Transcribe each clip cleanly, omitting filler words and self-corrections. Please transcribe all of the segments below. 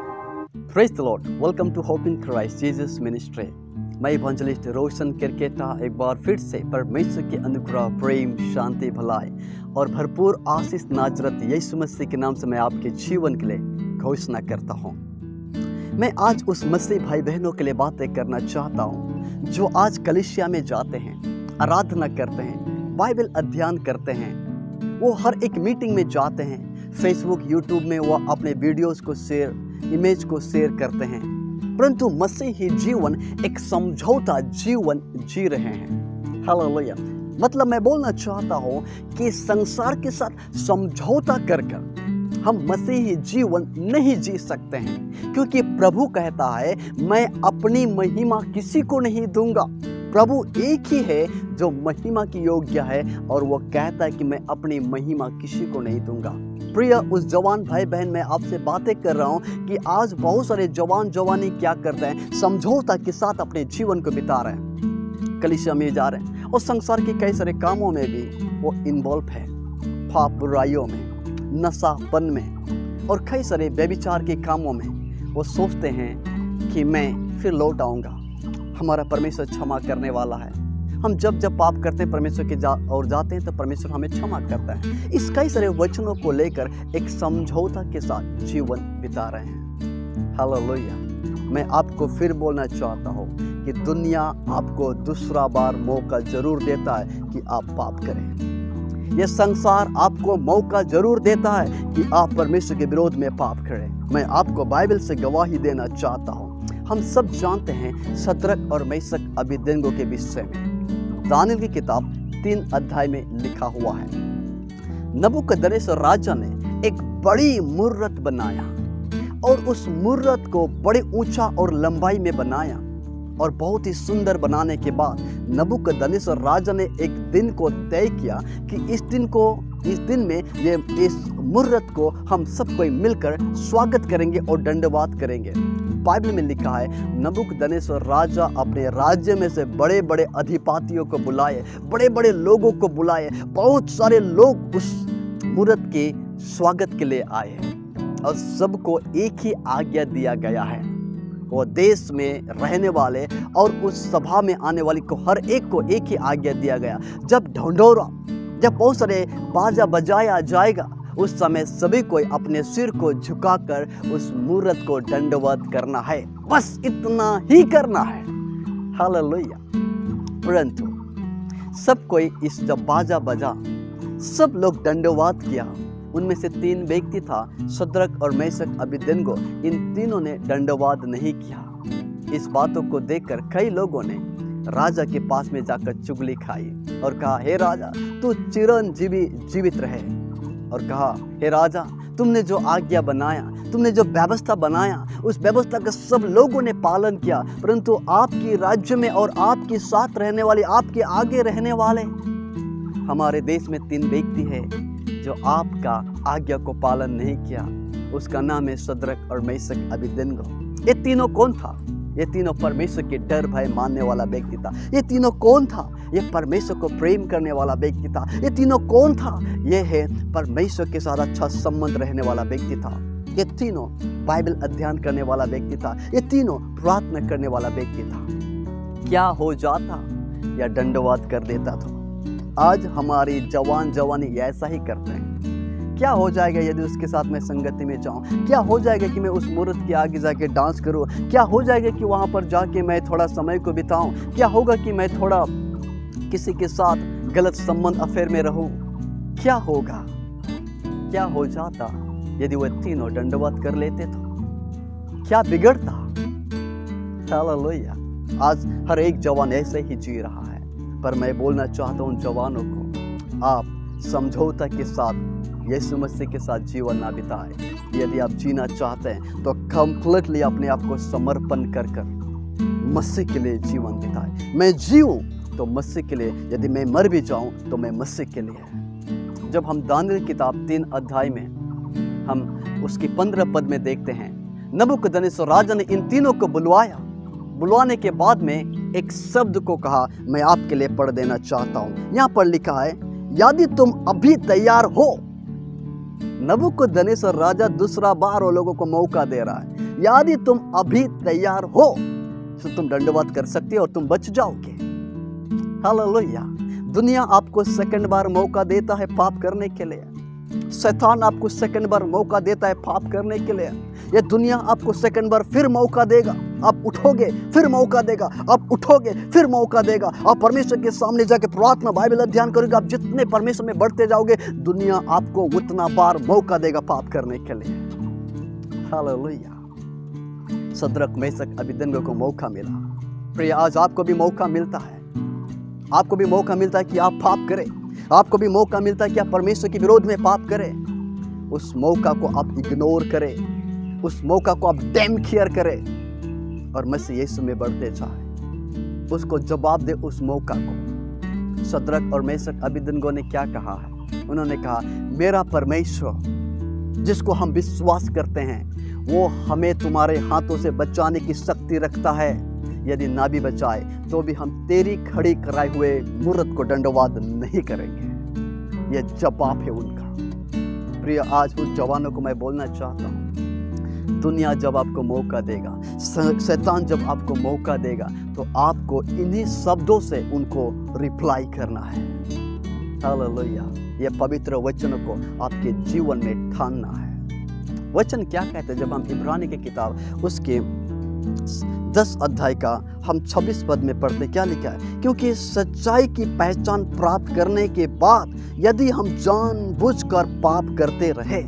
Praise the Lord. Welcome to hope in Christ Jesus ministry. मैं evangelist Roshan Kerketta एक बार फिर से परमेश्वर के अनुग्रह, प्रेम, शांति, भलाई और भरपूर आशीष नाजरत यीशु मसीह के नाम से मैं आपके जीवन के लिए घोषणा करता हूँ। मैं आज उस मसीह भाई बहनों के लिए बातें करना चाहता हूँ जो आज कलीसिया में जाते हैं, आराधना करते हैं, बाइबल अध्ययन करते हैं, वो हर एक मीटिंग में जाते हैं, फेसबुक, यूट्यूब में वो अपने वीडियोस को शेयर, इमेज को शेयर करते हैं, परंतु मसीही जीवन एक समझौता जीवन जी रहे हैं। हालेलुया। मतलब मैं बोलना चाहता हूँ कि संसार के साथ समझौता कर हम मसीही जीवन नहीं जी सकते हैं, क्योंकि प्रभु कहता है मैं अपनी महिमा किसी को नहीं दूंगा। प्रभु एक ही है जो महिमा की योग्य है और वो कहता है कि मैं अपनी महिमा किसी को नहीं दूंगा। प्रिय उस जवान भाई बहन, मैं आपसे बातें कर रहा हूँ कि आज बहुत सारे जवानी क्या करते हैं, समझौता के साथ अपने जीवन को बिता रहे हैं, कलीसिया में जा रहे हैं और संसार के कई सारे कामों में भी वो इन्वॉल्व है, पाप बुराइयों में, नशापन में और कई सारे व्यभिचार के कामों में। वो सोचते हैं कि मैं फिर लौट आऊँगा, हमारा परमेश्वर क्षमा करने वाला है। हम जब पाप करते हैं परमेश्वर के और जाते हैं तो परमेश्वर हमें क्षमा करता है। इस कई सारे वचनों को लेकर एक समझौता के साथ जीवन बिता रहे हैं। हालेलुया। मैं आपको फिर बोलना चाहता हूँ कि दुनिया आपको दूसरा बार मौका जरूर देता है कि आप पाप करें। यह संसार आपको मौका जरूर देता है कि आप परमेश्वर के विरोध में पाप करें। मैं आपको बाइबल से गवाही देना चाहता हूँ। हम सब जानते हैं शद्रक और मेशक अबेदनगो के विषय में। दानियेल की किताब 3 अध्याय में लिखा हुआ है, नबूकदनेस्सर राजा ने एक बड़ी मूर्त बनाया और उस मूर्त को बड़े ऊंचा और लंबाई में बनाया और बहुत ही सुंदर बनाने के बाद नबूकदनेस्सर राजा ने एक दिन को तय किया कि इस दिन में इस मूर्त को हम सब कोई मिलकर स्वागत करेंगे और दंडवात करेंगे। बाइबल में लिखा है नबूकदनेस्सर राजा अपने राज्य में से बड़े बड़े अधिपतियों को बुलाए, बड़े बड़े लोगों को बुलाए। बहुत सारे लोग उस मूर्त के स्वागत के लिए आए और सबको एक ही आज्ञा दिया गया है। वो देश में रहने वाले और उस सभा में आने वाले को हर एक को एक ही आज्ञा दिया गया। जब ढंढोरा, जब बहुत सारे बाजा बजाया जाएगा, उस समय सभी को अपने सिर को झुकाकर उस मूर्त को दंडवत करना है। बस इतना ही करना है। हालेलुया। परंतु सब कोई इस जब बाजा बजा, सब लोग दंडवत किया। उनमें से 3 व्यक्ति था, शद्रक और मेशक अबेदनगो। इन तीनों ने दंडवत नहीं किया। इस बातों को देखकर कई लोगों ने राजा के पास में जाकर चुगली खाई और कहा, हे राजा, तू चिरंजीवी जीवित रहे। और कहा, हे राजा, तुमने जो आज्ञा बनाया, तुमने जो व्यवस्था बनाया, उस व्यवस्था का सब लोगों ने पालन किया, परंतु आपकी राज्य में और आपके साथ रहने वाले, आपके आगे रहने वाले हमारे देश में 3 व्यक्ति है जो आपका आज्ञा को पालन नहीं किया। उसका नाम है शद्रक और मेशक अबेदनगो। ये तीनों कौन था? ये तीनों परमेश्वर के डर भय मानने वाला व्यक्ति था। ये तीनों कौन था? ये परमेश्वर को प्रेम करने वाला व्यक्ति था। ये तीनों कौन था? ये है परमेश्वर के साथ अच्छा संबंध रहने वाला व्यक्ति था। ये तीनों बाइबल अध्ययन करने वाला व्यक्ति था। ये तीनों प्रार्थना करने वाला व्यक्ति था। क्या हो जाता या दंडवत कर देता था? आज हमारी जवानी ऐसा ही करते हैं। क्या हो जाएगा यदि उसके साथ मैं संगति में जाऊं? क्या हो जाएगा कि मैं उस मूर्त के आगे जाके डांस करूं? क्या हो जाएगा कि वहां पर जाके मैं थोड़ा समय को बिताऊं? क्या होगा कि मैं थोड़ा किसी के साथ गलत संबंध, अफेयर में रहूं? क्या होगा? क्या हो जाता यदि वह तीनों दंडवत कर लेते तो? क्या बिगड़ता? हालेलुया। आज हर एक जवान ऐसे ही जी रहा है, पर मैं बोलना चाहता हूं जवानों को, आप समझौता के साथ यीशु मसीह के साथ जीवन ना बिताए। यदि आप जीना चाहते हैं तो कंप्लीटली अपने आप को समर्पण कर मसीह के लिए जीवन बिताए। मैं जीऊं तो मसीह के लिए, यदि मैं मर भी जाऊं तो मैं मसीह के लिए। जब हम दानियेल किताब 3 अध्याय में हम उसकी 15 पद में देखते हैं, नबूकदनेस्सर राजा ने इन तीनों को बुलवाया। बुलवाने के बाद में एक शब्द को कहा, मैं आपके लिए पढ़ देना चाहता हूं। यहां पर लिखा है, यदि तुम अभी तैयार हो नबूकदनेस्सर राजा दूसरा बार वो लोगों को मौका दे रहा है, यदि तुम अभी तैयार हो तो तुम दंडवत कर सकते हो और तुम बच जाओगे। हालेलुया। दुनिया आपको सेकंड बार मौका देता है पाप करने के लिए। शैतान आपको सेकंड बार मौका देता है पाप करने के लिए। ये दुनिया आपको सेकंड बार फिर मौका देगा, आप उठोगे फिर मौका देगा, आप उठोगे फिर मौका देगा। आप परमेश्वर के सामने जाके प्रार्थना बाइबल अध्ययन करोगे, आप जितने परमेश्वर में बढ़ते जाओगे दुनिया आपको उतना बार मौका देगा पाप करने के लिए। हालेलुया। सद्रक मेशक अबेदनगो को मौका मिला। प्रिय, आज आपको भी मौका मिलता है, आपको भी मौका मिलता है कि आप पाप करें, आपको भी मौका मिलता है कि आप परमेश्वर के विरोध में पाप करें। उस मौका को आप इग्नोर करें, उस मौका को आप डैम केयर करें और मसीह यीशु में बढ़ते जाए, उसको जवाब दे उस मौका को। सद्रक और मेशक अबेदनगो ने क्या कहा है? उन्होंने कहा, मेरा परमेश्वर जिसको हम विश्वास करते हैं वो हमें तुम्हारे हाथों से बचाने की शक्ति रखता है। यदि ना भी बचाए तो भी हम तेरी खड़ी कराए हुए मूर्त को दंडवाद नहीं करेंगे। यह जवाब है उनका। प्रिय, आज उन जवानों को मैं बोलना चाहता हूँ, दुनिया जब आपको मौका देगा, शैतान जब आपको मौका देगा, तो आपको इन्हीं शब्दों से उनको रिप्लाई करना है। हालेलुया। यह पवित्र वचनों को आपके जीवन में ठानना है। वचन क्या कहते हैं? जब हम इब्रानी की किताब उसके 10 अध्याय का हम 26 पद में पढ़ते, क्या लिखा है? क्योंकि सच्चाई की पहचान प्राप्त करने के बाद यदि हम जानबूझकर पाप करते रहे,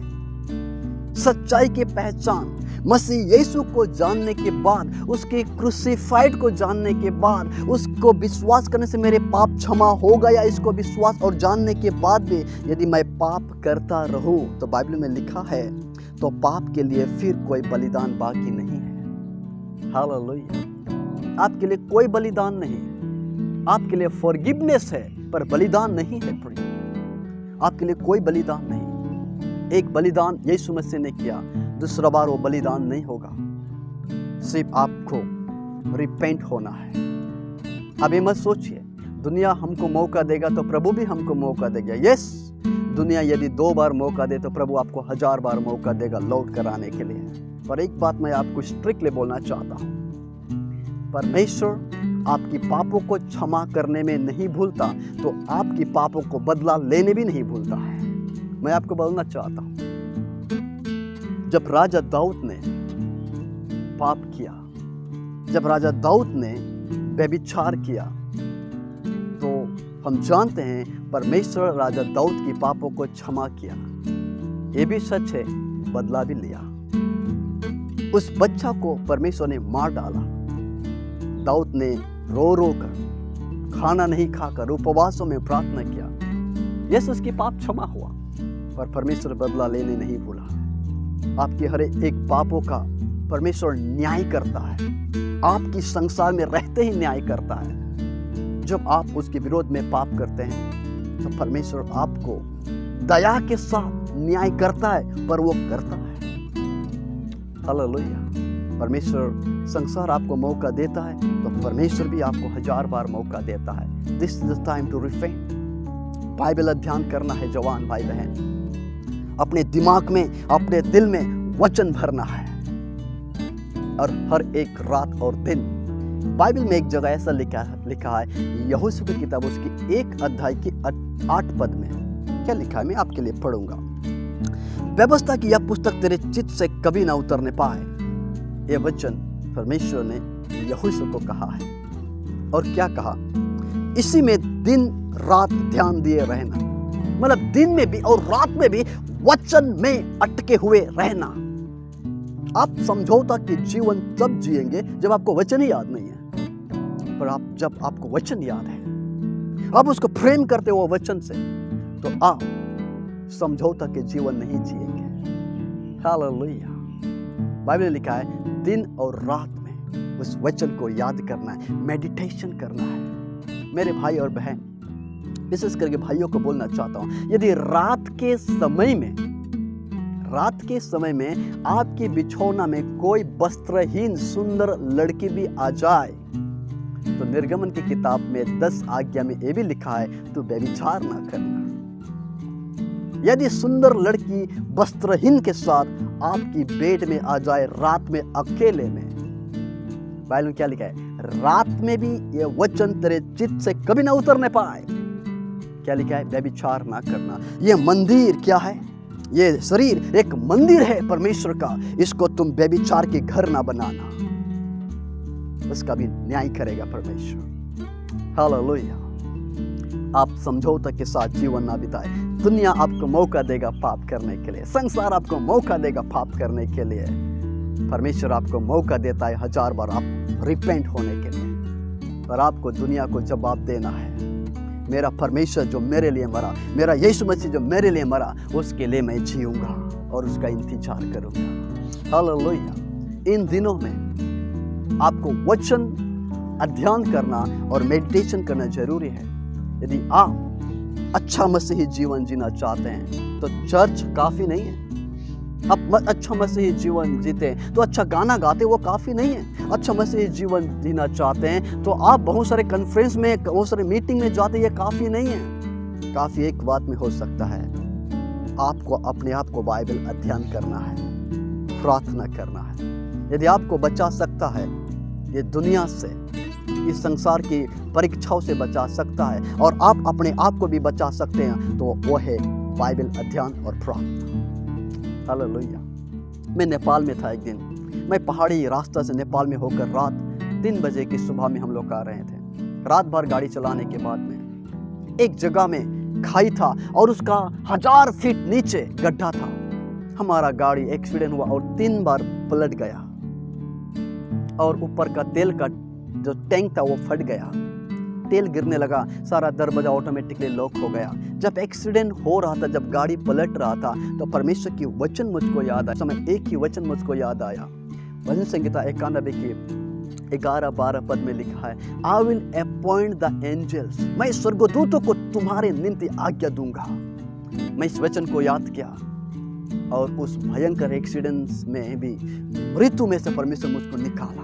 सच्चाई की पहचान मसीह यीशु को जानने के बाद, उसके क्रूसिफाइड को जानने के बाद, उसको विश्वास करने से मेरे पाप क्षमा हो गया, इसको विश्वास और जानने के बाद भी यदि मैं पाप करता रहूं, तो बाइबल में लिखा है तो पाप के लिए फिर कोई बलिदान बाकी नहीं है। हालेलुया। आपके लिए कोई बलिदान नहीं, आपके लिए फॉरगिवनेस है पर बलिदान नहीं है। आपके लिए कोई बलिदान नहीं। एक बलिदान यीशु मसीह ने किया, दूसरा बार वो बलिदान नहीं होगा। सिर्फ आपको रिपेंट होना है। अब ये मत सोचिए दुनिया हमको मौका देगा तो प्रभु भी हमको मौका देगा। यस, दुनिया यदि 2 बार मौका दे तो प्रभु आपको 1000 बार मौका देगा लौट कर आने के लिए। पर एक बात मैं आपको स्ट्रिक्टली बोलना चाहता हूँ, परमेश्वर आपकी पापों को क्षमा करने में नहीं भूलता, तो आपकी पापों को बदला लेने भी नहीं भूलता है। मैं आपको बोलना चाहता हूँ, जब राजा दाऊद ने पाप किया, जब राजा दाऊद ने व्यभिचार किया, तो हम जानते हैं परमेश्वर राजा दाऊद की पापों को क्षमा किया। ये भी सच है, बदला भी लिया। उस बच्चा को परमेश्वर ने मार डाला। दाऊद ने रो रो कर, खाना नहीं खाकर उपवासों में प्रार्थना किया। यस, उसकी पाप क्षमा हुआ, पर परमेश्वर बदला लेने नहीं भूला। आपके हर एक पापों का परमेश्वर न्याय करता है। आपकी संसार में रहते ही न्याय करता है। जब आप उसके विरोध में पाप करते हैं तो परमेश्वर आपको दया के साथ न्याय करता है, पर वो करता है। हालेलुया। परमेश्वर संसार आपको मौका देता है तो परमेश्वर भी आपको 1000 बार मौका देता है। This is the time to repent. Bible अध्ययन करना है जवान भाई बहन। अपने दिमाग में, अपने दिल में वचन भरना है, और हर एक रात और दिन। बाइबल में एक जगह ऐसा लिखा है, यहोशू की किताब उसकी 1 अध्याय की 8 पद में क्या लिखा है, मैं आपके लिए पढ़ूंगा। व्यवस्था की यह पुस्तक तेरे चित्त से कभी ना उतरने पाए। यह वचन परमेश्वर ने यहोशू को कहा है। और क्या कहा? इसी में दिन रात ध्यान दिए रहना। मतलब दिन में भी और रात में भी वचन में अटके हुए रहना। आप समझौता के जीवन तब जिएंगे जब आपको वचन ही याद नहीं है, पर जब आपको वचन याद है, आप उसको प्रेम करते हो वचन से, तो आप समझौता के जीवन नहीं जिएंगे। हालेलुया। बाइबल में लिखा है दिन और रात में उस वचन को याद करना है, मेडिटेशन करना है। मेरे भाई और बहन, विशेष करके भाइयों को बोलना चाहता हूं, यदि रात के समय में आपके बिछौना में कोई वस्त्रहीन सुंदर लड़की भी आ जाए, तो निर्गमन की किताब में 10 आज्ञा में यह भी लिखा है, तू व्यभिचार ना करना। यदि सुंदर लड़की वस्त्रहीन के साथ आपकी बेड में आ जाए रात में अकेले में, बाइबल में क्या लिखा है? रात में भी ये वचन तेरे चित्त से कभी ना उतरने पाए। क्या लिखा है? व्यभिचार ना करना। ये मंदिर क्या है? ये शरीर एक मंदिर है परमेश्वर का, इसको तुम व्यभिचार के घर ना बनाना, उसका भी न्याय करेगा परमेश्वर। हालेलुया। आप समझौता के साथ जीवन ना बिताए। दुनिया आपको मौका देगा पाप करने के लिए, संसार आपको मौका देगा पाप करने के लिए। परमेश्वर आपको मौका देता है 1000 बार आप रिपेंट होने के लिए, पर आपको दुनिया को जवाब देना है। मेरा परमेश्वर जो मेरे लिए मरा, मेरा यीशु मसीह जो मेरे लिए मरा, उसके लिए मैं जीऊंगा और उसका इंतजार करूंगा। हालेलुया। इन दिनों में आपको वचन अध्ययन करना और मेडिटेशन करना जरूरी है। यदि आप अच्छा मसीही जीवन जीना चाहते हैं तो चर्च काफी नहीं है। आप अच्छा मसीही जीवन जीते तो अच्छा गाना गाते वो काफी नहीं है। अच्छा मसीही जीवन जीना चाहते हैं तो आप बहुत सारे कॉन्फ्रेंस में, बहुत सारे मीटिंग में जाते, ये काफी नहीं है। काफी एक बात में हो सकता है, आपको अपने आप को बाइबल अध्ययन करना है, प्रार्थना करना है। यदि आपको बचा सकता है ये दुनिया से, इस संसार की परीक्षाओं से बचा सकता है और आप अपने आप को भी बचा सकते हैं, तो वो है बाइबल अध्ययन और प्रार्थना। हालेलुया। मैं नेपाल में था एक दिन। मैं पहाड़ी रास्ता से नेपाल में होकर रात 3 बजे की सुबह में हम लोग आ रहे थे। रात भर गाड़ी चलाने के बाद में एक जगह में खाई था और उसका 1000 फीट नीचे गड्ढा था। हमारा गाड़ी एक्सीडेंट हुआ और 3 बार पलट गया और ऊपर का तेल का जो टैंक था वो फट गया, तेल गिरने लगा, सारा दरवाजा ऑटोमेटिकली लॉक हो गया। जब एक्सीडेंट हो रहा था, जब गाड़ी पलट रहा था, तो परमेश्वर की वचन मुझको याद आया। समय एक ही वचन मुझको याद आया। भजन संहिता 91 की 11-12 पद में लिखा है, I will appoint the angels, मैं स्वर्गदूतों को तुम्हारे निमित्त आज्ञा दूंगा। मैं इस वचन को याद किया और उस भयंकर एक्सीडेंट में भी मृत्यु में से परमेश्वर मुझको निकाला।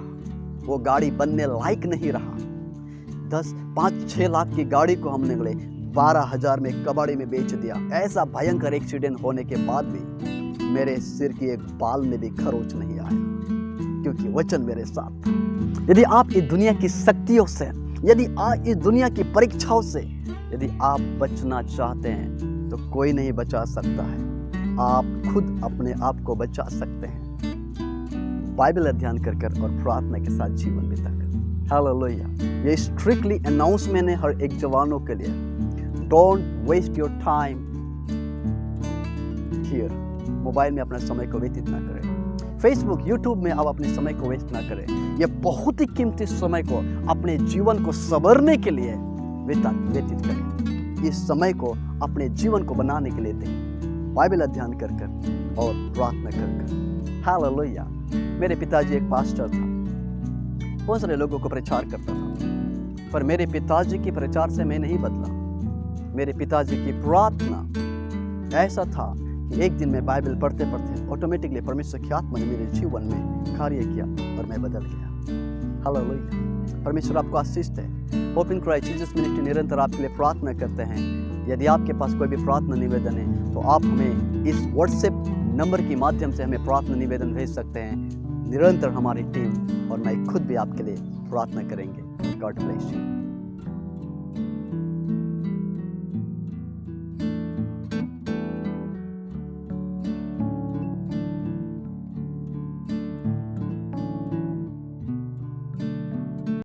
वो गाड़ी बनने लायक नहीं रहा। 5-6 लाख की गाड़ी को हमने 12,000 में कबाड़ी में बेच दिया। ऐसा भयंकर एक्सीडेंट होने के बाद भी मेरे सिर की एक बाल में भी खरोच नहीं आया, क्योंकि वचन मेरे साथ था। यदि आप इस दुनिया की शक्तियों से, यदि आप इस दुनिया की परीक्षाओं से यदि आप बचना चाहते हैं तो कोई नहीं बचा सकता है। आप खुद अपने आप को बचा सकते हैं, बाइबल अध्ययन कर और प्रार्थना के साथ जीवन बिताकर। हालेलुया। ये स्ट्रिक्टली अनाउंसमेंट है हर एक जवानों के लिए। Don't waste your time here. Mobile में अपना समय को व्यतीत ना करें। फेसबुक, यूट्यूब में आप अपने समय को वेस्ट ना करें। ये बहुत ही कीमती समय को अपने जीवन को संवरने के लिए व्यतीत करें। इस समय को अपने जीवन को बनाने के लिए दें, बाइबल अध्ययन कर और प्रार्थना कर। हालेलुया। मेरे पिताजी एक पास्टर था, बहुत सारे लोगों को प्रचार करता था, पर मेरे पिताजी के प्रचार से मैं नहीं बदला। मेरे पिताजी की प्रार्थना ऐसा था कि एक दिन मैं बाइबल पढ़ते पढ़ते ऑटोमेटिकली परमेश्वर की आत्मा ने मेरे जीवन में कार्य किया और मैं बदल गया। हालेलुया। परमेश्वर आपको आशीष दे। Hope in Christ Jesus ministry निरंतर आपके लिए प्रार्थना करते हैं। यदि आपके पास कोई भी प्रार्थना निवेदन है तो आप हमें इस व्हाट्सएप नंबर के माध्यम से हमें प्रार्थना निवेदन भेज सकते हैं। निरंतर हमारी टीम और मैं खुद भी आपके लिए प्रार्थना करेंगे। God bless you.